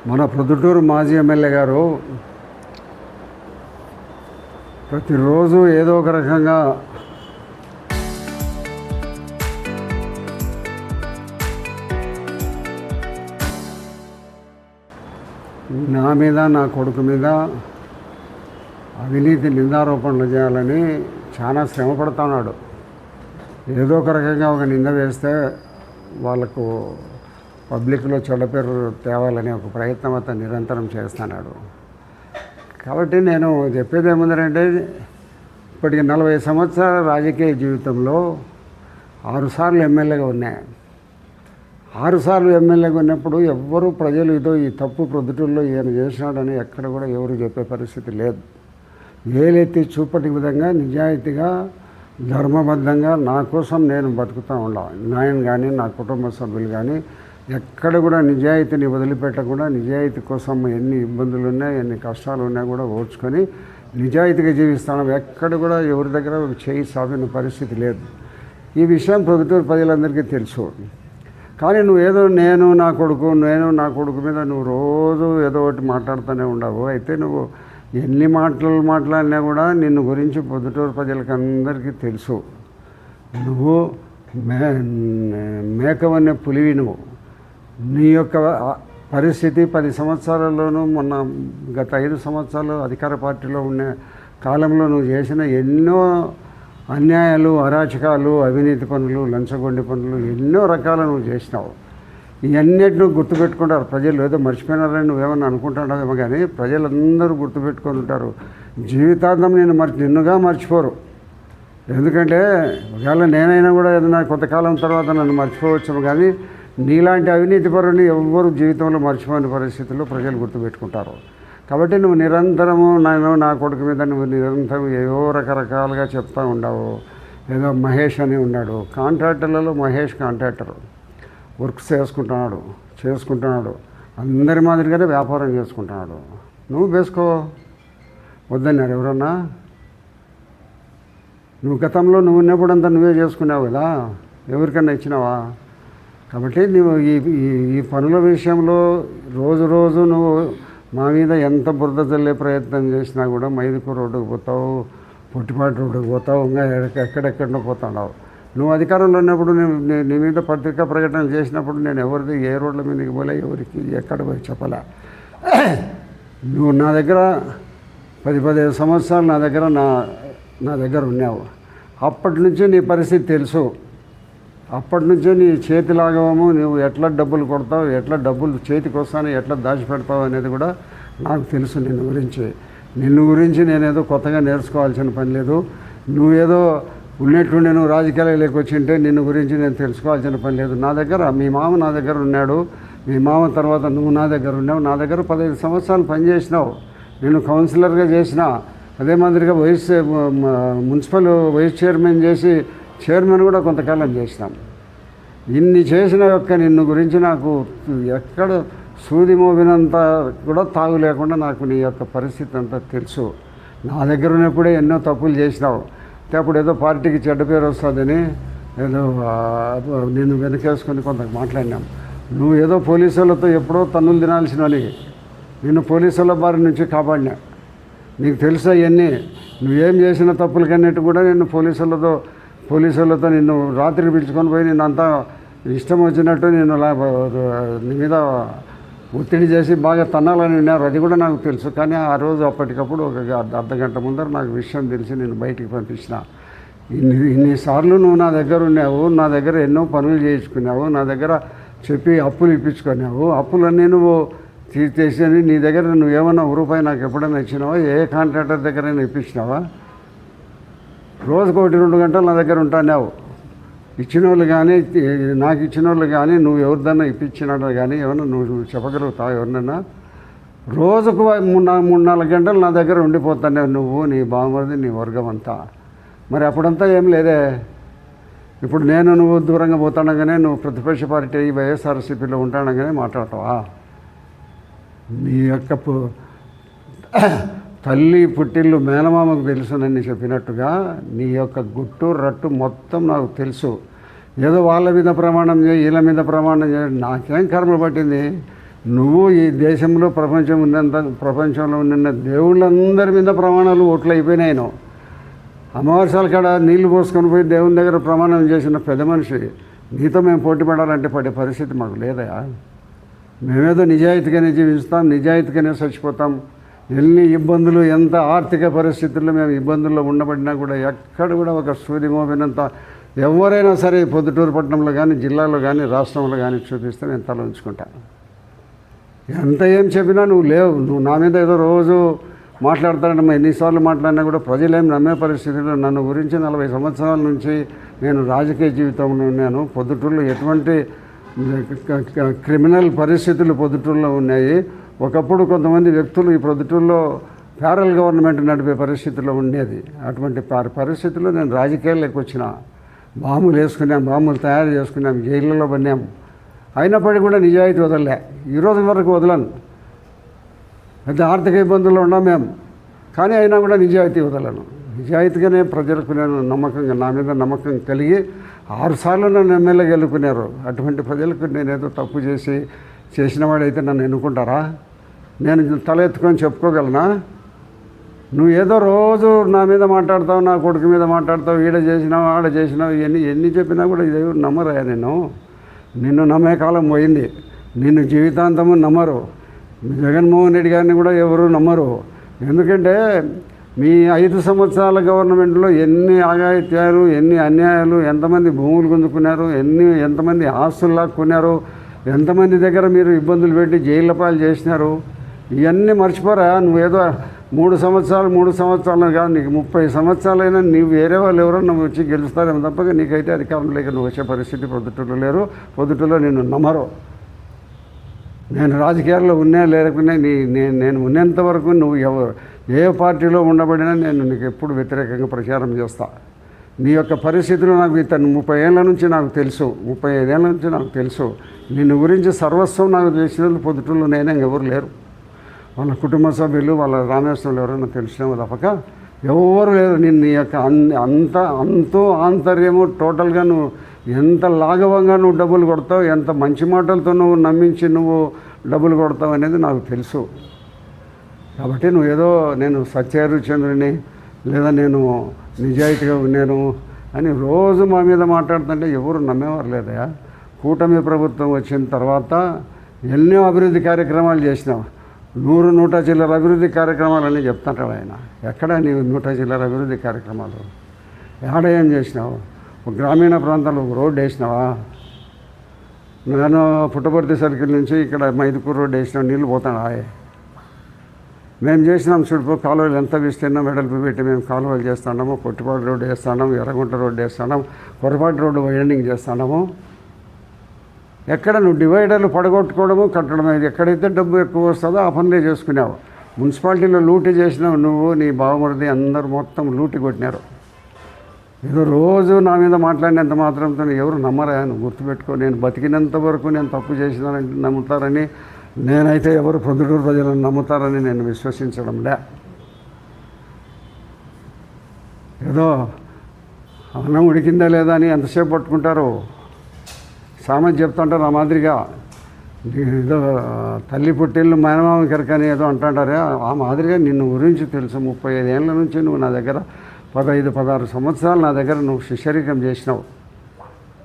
మన ప్రొద్దుటూరు మాజీ ఎమ్మెల్యే గారు ప్రతిరోజు ఏదో ఒక రకంగా నా మీద నా కొడుకు మీద అవినీతి నిందారోపణలు చేయాలని చాలా శ్రమ పడుతున్నాడు. ఏదో ఒక రకంగా ఒక నింద వేస్తే వాళ్ళకు పబ్లిక్లో చెడ్డ పేరు తేవాలని ఒక ప్రయత్నం అతను నిరంతరం చేస్తున్నాడు. కాబట్టి నేను చెప్పేది ఏముందంటే, ఇప్పటికి 40 సంవత్సరాల రాజకీయ జీవితంలో 6 సార్లు ఎమ్మెల్యేగా ఉన్నాయి. 6 సార్లు ఎమ్మెల్యేగా ఉన్నప్పుడు ఎవ్వరూ ప్రజలు ఇదో ఈ తప్పు ప్రొద్దుటూరులో ఈయన చేసినాడని ఎక్కడ కూడా ఎవరు చెప్పే పరిస్థితి లేదు. వేలెత్తి చూపటి విధంగా నిజాయితీగా ధర్మబద్ధంగా నా కోసం నేను బతుకుతూ ఉండాలి. నేను కానీ నా కుటుంబ సభ్యులు కానీ ఎక్కడ కూడా నిజాయితీని వదిలిపెట్టకుండా నిజాయితీ కోసం ఎన్ని ఇబ్బందులు ఉన్నాయి ఎన్ని కష్టాలు ఉన్నా కూడా ఓర్చుకొని నిజాయితీగా జీవిస్తాను. ఎక్కడ కూడా ఎవరి దగ్గర చేయి సాగిన పరిస్థితి లేదు. ఈ విషయం ప్రొద్దుటూరు ప్రజలందరికీ తెలుసు. కానీ నువ్వేదో నేను నా కొడుకు మీద నువ్వు రోజు ఏదో ఒకటి మాట్లాడుతూనే ఉండవు. అయితే నువ్వు ఎన్ని మాట్లాడినా కూడా నిన్ను గురించి ప్రొద్దుటూరు ప్రజలకి అందరికీ తెలుసు. నువ్వు మేకవన్నే పులివి. నువ్వు నీ యొక్క పరిస్థితి 10 సంవత్సరాల్లోనూ మొన్న గత 5 సంవత్సరాలు అధికార పార్టీలో ఉన్న కాలంలో నువ్వు చేసిన ఎన్నో అన్యాయాలు, అరాచకాలు, అవినీతి పనులు, లంచగొండి పనులు ఎన్నో రకాలు నువ్వు చేసినావు. ఇవన్నిటిని గుర్తుపెట్టుకుంటారు ప్రజలు. ఏదో మర్చిపోయినారని నువ్వేమన్నా అనుకుంటున్నావేమో కానీ ప్రజలందరూ గుర్తుపెట్టుకొని ఉంటారు. జీవితాంతం నిన్నుగా మర్చిపోరు. ఎందుకంటే ఒకవేళ నేనైనా కూడా ఏదైనా కొంతకాలం తర్వాత నన్ను మర్చిపోవచ్చాము, కానీ నీలాంటి అవినీతి పరుని ఎవ్వరు జీవితంలో మర్చిపోని పరిస్థితుల్లో ప్రజలు గుర్తుపెట్టుకుంటారు. కాబట్టి నువ్వు నిరంతరము నా కొడుకు మీద నువ్వు నిరంతరం ఏవో రకరకాలుగా చెప్తూ ఉండవు. ఏదో మహేష్ అని ఉన్నాడు కాంట్రాక్టర్లలో, మహేష్ కాంట్రాక్టర్ వర్క్స్ చేసుకుంటున్నాడు. అందరి మాదిరిగానే వ్యాపారం చేసుకుంటున్నాడు. నువ్వు వేసుకో వద్దన్నారు ఎవరన్నా? నువ్వు గతంలో నువ్వు ఉన్నప్పుడంతా నువ్వే చేసుకున్నావు కదా, ఎవరికన్నా ఇచ్చినావా? కాబట్టి నువ్వు ఈ పనుల విషయంలో రోజు నువ్వు మా మీద ఎంత బురద చల్లే ప్రయత్నం చేసినా కూడా మైదుకూరు రోడ్డుకు పోతావు, పొట్టిపాటి రోడ్డుకు పోతావు, ఇంకా ఎక్కడెక్కడో పోతున్నావు. నువ్వు అధికారంలో ఉన్నప్పుడు నీ మీద పత్రికా ప్రకటనలు చేసినప్పుడు నేను ఎవరిది ఏ రోడ్ల మీదకి పోలే, ఎవరికి ఎక్కడ పోయి చెప్పలే. నువ్వు నా దగ్గర 10-15 సంవత్సరాలు నా దగ్గర ఉన్నావు. అప్పటి నుంచి నీ పరిస్థితి తెలుసు. అప్పటి నుంచే నీ చేతి లాగవము, నువ్వు ఎట్లా డబ్బులు కొడతావు, ఎట్లా డబ్బులు చేతికి వస్తాను, ఎట్లా దాచిపెడతావు అనేది కూడా నాకు తెలుసు. నిన్ను గురించి నేనేదో కొత్తగా నేర్చుకోవాల్సిన పని లేదు. నువ్వేదో ఉన్నట్టుండి నువ్వు రాజకీయాలకు వచ్చింటే నిన్ను గురించి నేను తెలుసుకోవాల్సిన పని లేదు. మీ మామ నా దగ్గర ఉన్నాడు. మీ మామ తర్వాత నువ్వు నా దగ్గర ఉన్నావు. నా దగ్గర 15 సంవత్సరాలు పనిచేసినావు. నేను కౌన్సిలర్గా చేసిన, అదే మాదిరిగా మున్సిపల్ వైస్ చైర్మన్ చేసి చైర్మన్ కూడా కొంతకాలం చేసినాం. ఇన్ని చేసిన నిన్ను గురించి నాకు ఎక్కడ సూది మోగినంత కూడా తాగు లేకుండా నాకు నీ యొక్క పరిస్థితి అంతా తెలుసు. నా దగ్గర ఉన్నప్పుడే ఎన్నో తప్పులు చేసినావు. అప్పుడు ఏదో పార్టీకి చెడ్డ పేరు వస్తుందని ఏదో నిన్ను వెనకేసుకొని కొంత మాట్లాడినాం. నువ్వు ఏదో పోలీసులతో ఎప్పుడో తన్నులు తినాల్సినవి, నిన్ను పోలీసుల బారి నుంచి కాపాడినా. నీకు తెలుసా ఇవన్నీ? నువ్వేం చేసిన తప్పులకన్నట్టు కూడా నిన్ను పోలీసులతో నిన్ను రాత్రికి పిలుచుకొని పోయి నిన్నంతా ఇష్టం వచ్చినట్టు నీ మీద ఒత్తిడి చేసి బాగా తన్నాలని ఉన్నారు. అది కూడా నాకు తెలుసు. కానీ ఆ రోజు అప్పటికప్పుడు ఒక అర్ధగంట ముందర నాకు విషయం తెలిసి నేను బయటికి పంపించిన. ఇన్నిసార్లు నువ్వు నా దగ్గర ఉన్నావు, నా దగ్గర ఎన్నో పనులు చేయించుకున్నావు, నా దగ్గర చెప్పి అప్పులు ఇప్పించుకున్నావు. అప్పులన్నీ నువ్వు తీర్చేసి నీ దగ్గర నువ్వేమన్నా రూపాయి నాకు ఎప్పుడైనా ఇచ్చినావా? ఏ కాంట్రాక్టర్ దగ్గరైనా ఇప్పించినావా? రోజుకు 1-2 గంటలు నా దగ్గర ఉంటాన్నావు. ఇచ్చిన వాళ్ళు కానీ నాకు ఇచ్చిన వాళ్ళు కానీ నువ్వు ఎవరిదన్నా ఇప్పించినాడు కానీ ఏమన్నా నువ్వు చెప్పగలుగుతావు? ఎవరినన్నా రోజుకు 3-4 గంటలు నా దగ్గర ఉండిపోతానే నువ్వు, నీ బావమరిది, నీ వర్గం అంతా. మరి అప్పుడంతా ఏం లేదే. ఇప్పుడు నువ్వు దూరంగా పోతానగానే నువ్వు ప్రతిపక్ష పార్టీ వైఎస్ఆర్సీపీలో ఉంటానగానే మాట్లాడతావా? నీ యొక్క తల్లి పుట్టిల్లు మేనమామకు తెలుసునని చెప్పినట్టుగా నీ యొక్క గుట్టు రట్టు మొత్తం నాకు తెలుసు. ఏదో వాళ్ళ మీద ప్రమాణం చేయి, వీళ్ళ మీద ప్రమాణం చేయి, నాకేం కర్మ పట్టింది? నువ్వు ఈ దేశంలో ప్రపంచంలో ఉన్న దేవుళ్ళందరి మీద ప్రమాణాలు ఓట్లు అయిపోయినాయి. నువ్వు అమావాస్యాల కాడ నీళ్లు పోసుకొని పోయి దేవుని దగ్గర ప్రమాణం చేసిన పెద్ద మనిషి. నీతో మేము పోటీ పడాలంటే పడే పరిస్థితి మాకు లేదయా. మేమేదో నిజాయితీగానే జీవిస్తాం, నిజాయితీగానే చచ్చిపోతాం. ఎన్ని ఇబ్బందులు, ఎంత ఆర్థిక పరిస్థితుల్లో మేము ఇబ్బందుల్లో ఉండబడినా కూడా ఎక్కడ కూడా ఒక సూర్యమోపినంత ఎవరైనా సరే పొద్దుటూరు పట్టణంలో కానీ, జిల్లాలో కానీ, రాష్ట్రంలో కానీ చూపిస్తే నేను తల ఉంచుకుంటాను. ఎంత ఏం చెప్పినా నువ్వు లేవు. నువ్వు నా మీద ఏదో రోజు మాట్లాడతానమ్మా, ఎన్నిసార్లు మాట్లాడినా కూడా ప్రజలేం నమ్మే పరిస్థితుల్లో నన్ను గురించి 40 సంవత్సరాల నుంచి నేను రాజకీయ జీవితంలో ఉన్నాను. పొద్దుటూరులో ఎటువంటి క్రిమినల్ పరిస్థితులు పొద్దుటూరులో ఉన్నాయి. ఒకప్పుడు కొంతమంది వ్యక్తులు ఈ పొద్దుటూరులో ప్యారల్ గవర్నమెంట్ నడిపే పరిస్థితుల్లో ఉండేది. అటువంటి పరిస్థితుల్లో నేను రాజకీయాల్లోకి వచ్చిన. బాంబులు వేసుకున్నాం, బాంబులు తయారు చేసుకున్నాం, జైళ్ళలో పడినాం. అయినప్పటికీ కూడా నిజాయితీ వదలలే. ఈరోజు వరకు వదలను. పెద్ద ఆర్థిక ఇబ్బందుల్లో ఉన్నాం మేము, కానీ అయినా కూడా నిజాయితీ వదలను. నిజాయితీగానే ప్రజలకు నేను నమ్మకంగా, నా మీద నమ్మకం కలిగి 6 సార్లు నన్ను ఎమ్మెల్యే గెలుకున్నారు. అటువంటి ప్రజలకు నేనేదో తప్పు చేసిన వాడైతే నన్ను ఎన్నుకుంటారా? నేను తల ఎత్తుకొని చెప్పుకోగలనా? నువ్వు ఏదో రోజు నా మీద మాట్లాడతావు, నా కొడుకు మీద మాట్లాడతావు, ఈడ చేసినావు, ఆడ చేసినావు, ఎన్ని చెప్పినా కూడా ఇది నమ్మరా? నిన్ను నమ్మే కాలం పోయింది. నిన్ను జీవితాంతము నమ్మరు. జగన్మోహన్ రెడ్డి గారిని కూడా ఎవరు నమ్మరు. ఎందుకంటే మీ 5 సంవత్సరాల గవర్నమెంట్లో ఎన్ని ఆగాయిత్యాలు, ఎన్ని అన్యాయాలు, ఎంతమంది భూములు గుంజుకున్నారు, ఎంతమంది ఆస్తులు లాక్కున్నారు, ఎంతమంది దగ్గర మీరు ఇబ్బందులు పెట్టి జైళ్ళ పాలు చేసినారు. ఇవన్నీ మర్చిపోరా? నువ్వేదో 3 సంవత్సరాలు కాదు, నీకు 30 సంవత్సరాలైనా నీవు వేరే వాళ్ళు ఎవరన్నా వచ్చి గెలుస్తారేమో తప్పక నీకైతే అధికారం లేక నువ్వు వచ్చే పరిస్థితి పొద్దుటూరులో లేరు. పొద్దుటూరులో నిన్ను నమ్మరు. నేను రాజకీయాల్లో ఉన్నా లేకున్నా నేను ఉన్నంత వరకు నువ్వు ఏ పార్టీలో ఉండబడినా నేను నీకు ఎప్పుడు వ్యతిరేకంగా ప్రచారం చేస్తా. నీ యొక్క పరిస్థితులు నాకు 30 ఏళ్ళ నుంచి నాకు తెలుసు, 35 ఏళ్ళ నుంచి నాకు తెలుసు. నిన్ను గురించి సర్వస్వం నాకు తెలిసిన పొద్దుటూరులో నేనే ఎవరు లేరు. వాళ్ళ కుటుంబ సభ్యులు, వాళ్ళ రామేశ్వరులు ఎవరైనా తెలిసినామో తప్పక ఎవరు లేరు. నీ యొక్క అంతో ఆంతర్యము టోటల్గా నువ్వు ఎంత లాఘవంగా నువ్వు డబ్బులు కొడతావు, ఎంత మంచి మాటలతో నువ్వు నమ్మించి నువ్వు డబ్బులు కొడతావు అనేది నాకు తెలుసు. కాబట్టి నువ్వు ఏదో నేను సత్యహరిశ్చంద్రుని లేదా నేను నిజాయితీగా ఉన్నాను అని రోజు మా మీద మాట్లాడుతుంటే ఎవరు నమ్మేవారు లేదయా. కూటమి ప్రభుత్వం వచ్చిన తర్వాత ఎన్నో అభివృద్ధి కార్యక్రమాలు చేసినావు. 100 చిల్లర అభివృద్ధి కార్యక్రమాలని చెప్తుంటాడు ఆయన. ఎక్కడ నీవు 100 చిల్లర అభివృద్ధి కార్యక్రమాలు ఎక్కడ ఏం చేసినావు? గ్రామీణ ప్రాంతాల్లో రోడ్డు వేసినావా? నేను పుట్టపర్తి సర్కిల్ నుంచి ఇక్కడ మైదుకూరు రోడ్డు వేసినావు, నీళ్ళు పోతాడా? మేము చేసినాం చూడు. కాలువలు ఎంత విస్తీర్ణం వెడల్పు పెట్టి మేము కాలువలు చేస్తున్నాము. పొట్టిపాడు రోడ్డు వేస్తున్నాము, ఎర్రగుంట రోడ్డు వేస్తున్నాము, కొరపాటి రోడ్డు వైండింగ్ చేస్తున్నాము. ఎక్కడ నువ్వు డివైడర్లు పడగొట్టుకోవడము, కట్టడము, ఎక్కడైతే డబ్బు ఎక్కువ వస్తుందో ఆ పనులే చేసుకున్నావు. మున్సిపాలిటీలో లూటీ చేసినావు నువ్వు, నీ బావమరిది, అందరూ మొత్తం లూటీ కొట్టినారు. ఏదో రోజు నా మీద మాట్లాడినంత మాత్రంతో ఎవరు నమ్మరా? నువ్వు గుర్తుపెట్టుకో. నేను బతికినంత వరకు నేను తప్పు చేసినానంటే నమ్ముతారని, నేనైతే ఎవరు పొద్దుటూరు ప్రజలను నమ్ముతారని నేను విశ్వసించడంలే. ఏదో అన్నం ఉడికిందా లేదా అని ఎంతసేపు పట్టుకుంటారు. సామెత చెప్తుంటారు ఆ మాదిరిగా. ఏదో తల్లి పుట్టిల్లు మేనమామ కెరకని ఏదో అంటుంటారే ఆ మాదిరిగా నిన్ను గురించి తెలుసు. 35 ఏళ్ళ నుంచి నువ్వు నా దగ్గర 15-16 సంవత్సరాలు నా దగ్గర నువ్వు శిష్యరికం చేసినావు.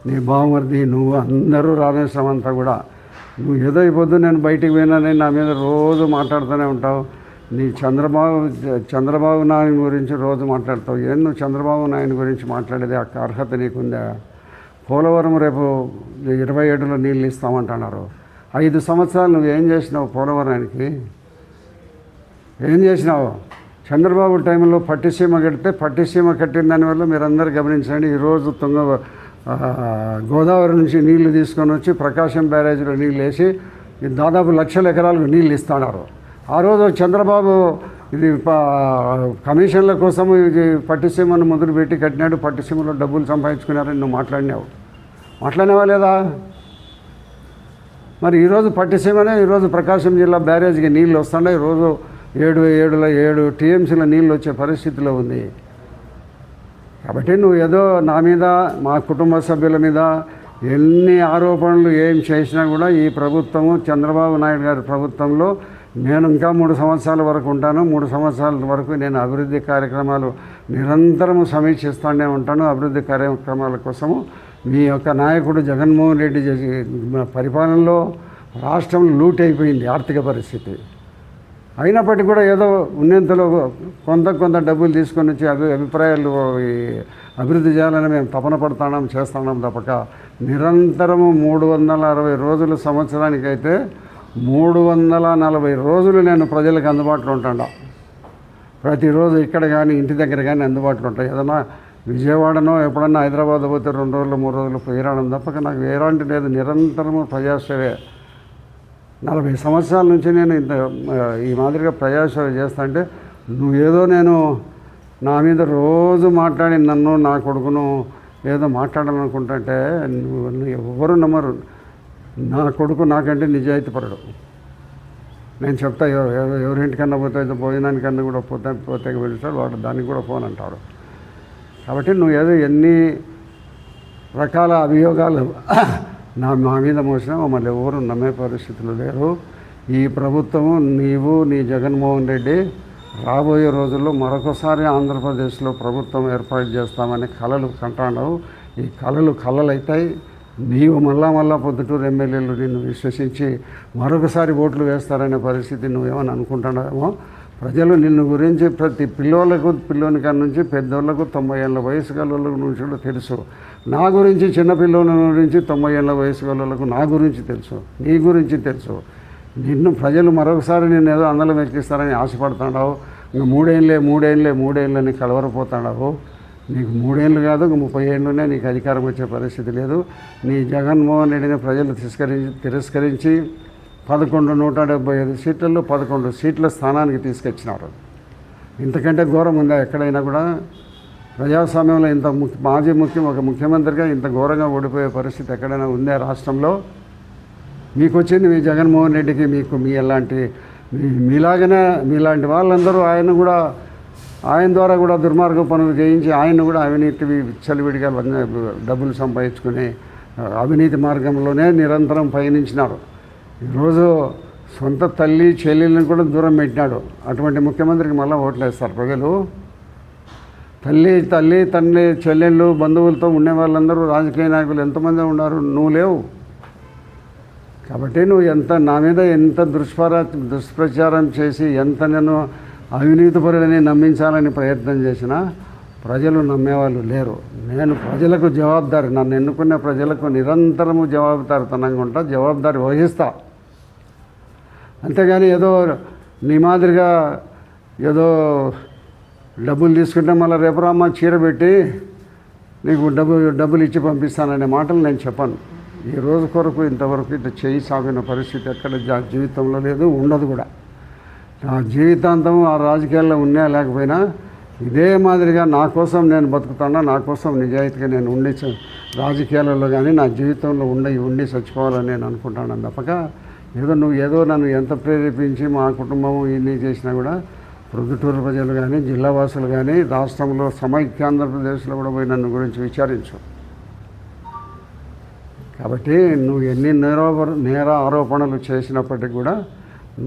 నీ బావమరిది, నువ్వు, అందరూ రామేశ్వరం అంతా కూడా. నువ్వు ఏదో అయిపోద్దు నేను బయటికి పోయినానని నా మీద రోజు మాట్లాడుతూనే ఉంటావు. నీ చంద్రబాబు నాయుడు గురించి రోజు మాట్లాడతావు. ఏం నువ్వు చంద్రబాబు నాయుడు గురించి మాట్లాడేది అర్హత నీకుందా? పోలవరం రేపు 27లో నీళ్ళు ఇస్తామంటున్నారు. 5 సంవత్సరాలు నువ్వేం చేసినావు పోలవరానికి? ఏం చేసినావు? చంద్రబాబు టైంలో పట్టిసీమ కడితే పట్టిసీమ కట్టిన దానివల్ల మీరందరూ గమనించండి. ఈరోజు గోదావరి నుంచి నీళ్లు తీసుకొని వచ్చి ప్రకాశం బ్యారేజ్లో నీళ్ళు వేసి దాదాపు 1,00,000 ఎకరాలకు నీళ్ళు ఇస్తున్నారు. ఆ రోజు చంద్రబాబు ఇది కమిషన్ల కోసం ఇది పట్టిసీమను మొదలుపెట్టి కట్టినాడు. పట్టిసీమలో డబ్బులు సంపాదించుకున్నారని నువ్వు మాట్లాడినావా లేదా? మరి ఈరోజు పట్టిసీమనే ఈరోజు ప్రకాశం జిల్లా బ్యారేజ్కి నీళ్ళు వస్తున్నాయి. రోజు 7 టీఎంసీల నీళ్ళు వచ్చే పరిస్థితిలో ఉంది. కాబట్టి నువ్వు ఏదో నా మీద, మా కుటుంబ సభ్యుల మీద ఎన్ని ఆరోపణలు ఏం చేసినా కూడా ఈ ప్రభుత్వము చంద్రబాబు నాయుడు గారి ప్రభుత్వంలో నేను ఇంకా 3 సంవత్సరాల వరకు ఉంటాను. 3 సంవత్సరాల వరకు నేను అభివృద్ధి కార్యక్రమాలు నిరంతరము సమీక్షిస్తూనే ఉంటాను. అభివృద్ధి కార్యక్రమాల కోసము మీ యొక్క నాయకుడు జగన్మోహన్ రెడ్డి పరిపాలనలో రాష్ట్రం లూట్ అయిపోయింది ఆర్థిక పరిస్థితి. అయినప్పటికీ కూడా ఏదో ఉన్నంతలో కొంత డబ్బులు తీసుకొని వచ్చి అభిప్రాయాలు అభివృద్ధి చేయాలని మేము తపన చేస్తున్నాం తప్పక నిరంతరము 360 రోజులు సంవత్సరానికైతే 340 రోజులు నేను ప్రజలకు అందుబాటులో ఉంటాను. ప్రతిరోజు ఇక్కడ కానీ ఇంటి దగ్గర కానీ అందుబాటులో ఉంటాయి. ఏదన్నా విజయవాడనో ఎప్పుడన్నా హైదరాబాద్ పోతే 2 రోజులు 3 రోజులు పోయిరావడం తప్పక నాకు వేరాంటి లేదు. నిరంతరము ప్రజాసేవే. 40 సంవత్సరాల నుంచి నేను ఈ మాదిరిగా ప్రజాసేవ చేస్తా అంటే నువ్వేదో నేను నా మీద రోజు మాట్లాడి నన్ను నా కొడుకును ఏదో మాట్లాడాలనుకుంటుంటే నువ్వు ఎవరు నమ్మరు. నా కొడుకు నాకంటే నిజాయితీపరుడు. నేను చెప్తా ఎవరింటికన్నా పోతే భోజనానికన్నా కూడా పోతే వెళ్తాడు వాడు దానికి కూడా ఫోన్ అంటాడు. కాబట్టి నువ్వు ఏదో ఎన్ని రకాల అభియోగాలు మా మీద మోసినా మమ్మల్ని ఎవరు నమ్మే పరిస్థితులు లేరు. ఈ ప్రభుత్వము నీవు నీ జగన్మోహన్ రెడ్డి రాబోయే రోజుల్లో మరొకసారి ఆంధ్రప్రదేశ్లో ప్రభుత్వం ఏర్పాటు చేస్తామని కలలు కంటాడావు. ఈ కలలు అవుతాయి. నీవు మళ్ళా పొద్దుటూరు ఎమ్మెల్యేలు నిన్ను విశ్వసించి మరొకసారి ఓట్లు వేస్తారనే పరిస్థితి నువ్వేమని అనుకుంటున్నావేమో. ప్రజలు నిన్ను గురించి ప్రతి పిల్లోని కాడ నుంచి పెద్దోళ్ళకు 90 ఏళ్ళ వయసు గలలకు నుంచి కూడా తెలుసు. నా గురించి చిన్నపిల్లల గురించి 90 ఏళ్ళ వయసు గలలకు నా గురించి తెలుసు, నీ గురించి తెలుసు. నిన్ను ప్రజలు మరొకసారి నిన్ను ఏదో అందలం ఎక్కిస్తారని ఆశపడుతున్నావు. ఇంకా మూడేళ్ళని కలవరపోతున్నావు. నీకు 3 ఏళ్ళు కాదు 30 ఏళ్ళనే నీకు అధికారం వచ్చే పరిస్థితి లేదు. నీ జగన్మోహన్ రెడ్డిని ప్రజలు తిరస్కరించి 175 సీట్లలో 11 సీట్ల స్థానానికి తీసుకొచ్చినారు. ఇంతకంటే ఘోరం ఉందా ఎక్కడైనా కూడా? ప్రజాస్వామ్యంలో ఇంత ఒక ముఖ్యమంత్రిగా ఇంత ఘోరంగా ఓడిపోయే పరిస్థితి ఎక్కడైనా ఉందా రాష్ట్రంలో? మీకు వచ్చింది మీ జగన్మోహన్ రెడ్డికి. మీలాంటి వాళ్ళందరూ ఆయన ద్వారా కూడా దుర్మార్గ పనులు చేయించి ఆయన కూడా అవినీతి విచ్చలవిడిగా డబ్బులు సంపాదించుకుని అవినీతి మార్గంలోనే నిరంతరం పయనించినారు. ఈరోజు సొంత తల్లి చెల్లెళ్ళని కూడా దూరం పెట్టినాడు. అటువంటి ముఖ్యమంత్రికి మళ్ళీ ఓట్లు వేస్తారు ప్రజలు. తల్లి తండ్రి చెల్లెళ్ళు బంధువులతో ఉండే వాళ్ళందరూ రాజకీయ నాయకులు ఎంతమంది ఉన్నారు, నువ్వు లేవు. కాబట్టి నువ్వు నా మీద ఎంత దుష్ప్రచారం చేసి ఎంత నేను అవినీతిపరులని నమ్మించాలని ప్రయత్నం చేసినా ప్రజలు నమ్మేవాళ్ళు లేరు. నేను ప్రజలకు జవాబుదారి, నన్ను ఎన్నుకున్న ప్రజలకు నిరంతరము జవాబుదారితనంగా ఉంటా, జవాబుదారి వహిస్తా. అంతేగాని ఏదో నీ మాదిరిగా ఏదో డబ్బులు తీసుకుంటే మళ్ళీ రేపు రామ్మ చీర పెట్టి నీకు డబ్బులు ఇచ్చి పంపిస్తాననే మాటలు నేను చెప్పను. ఈ రోజు కొరకు ఇంతవరకు ఇంత చేయి సాగిన పరిస్థితి ఎక్కడ జీవితంలో లేదు, ఉండదు కూడా. నా జీవితాంతం ఆ రాజకీయాల్లో ఉన్నా లేకపోయినా ఇదే మాదిరిగా నా కోసం నేను బతుకుతాను. నా కోసం నిజాయితీగా నేను ఉండి రాజకీయాలలో కానీ నా జీవితంలో ఉండి చచ్చిపోవాలని నేను అనుకుంటాను తప్పక ఏదో నన్ను ఎంత ప్రేరేపించి మా కుటుంబం ఇన్ని చేసినా కూడా ప్రొద్దుటూరు ప్రజలు కానీ జిల్లావాసులు కానీ రాష్ట్రంలో సమైక్యాంధ్రప్రదేశ్లో కూడా పోయి నన్ను గురించి విచారించు. కాబట్టి నువ్వు ఎన్ని నేర ఆరోపణలు చేసినప్పటికీ కూడా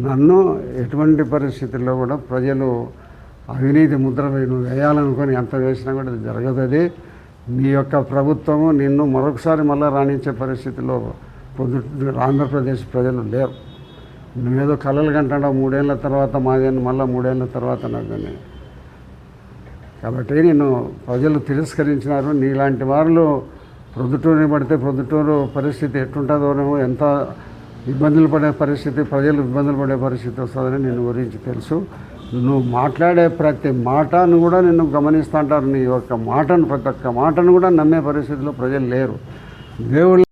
నన్ను ఎటువంటి పరిస్థితుల్లో కూడా ప్రజలు అవినీతి ముద్ర నువ్వు వేయాలనుకొని ఎంత వేసినా కూడా జరగదు. అది నీ యొక్క ప్రభుత్వము నిన్ను మరొకసారి మళ్ళీ రాణించే పరిస్థితిలో ఆంధ్రప్రదేశ్ ప్రజలు లేరు. నువ్వేదో కలలు కంటాడో 3 ఏళ్ళ తర్వాత మాదేని మళ్ళీ 3 ఏళ్ళ తర్వాత నాదని. కాబట్టి నేను ప్రజలు తిరస్కరించినారు. నీలాంటి వాళ్ళు ప్రొద్దుటూరుని పడితే ప్రొద్దుటూరు పరిస్థితి ఎట్టుంటుందోనేమో, ఎంత ఇబ్బందులు పడే పరిస్థితి, ప్రజలు ఇబ్బందులు పడే పరిస్థితి వస్తుందని నేను గురించి తెలుసు. నువ్వు మాట్లాడే ప్రతి మాటను కూడా నిన్ను గమనిస్తూ అంటారు. నీ యొక్క మాటను ప్రతి ఒక్క మాటను కూడా నమ్మే పరిస్థితిలో ప్రజలు లేరు. దేవుళ్ళు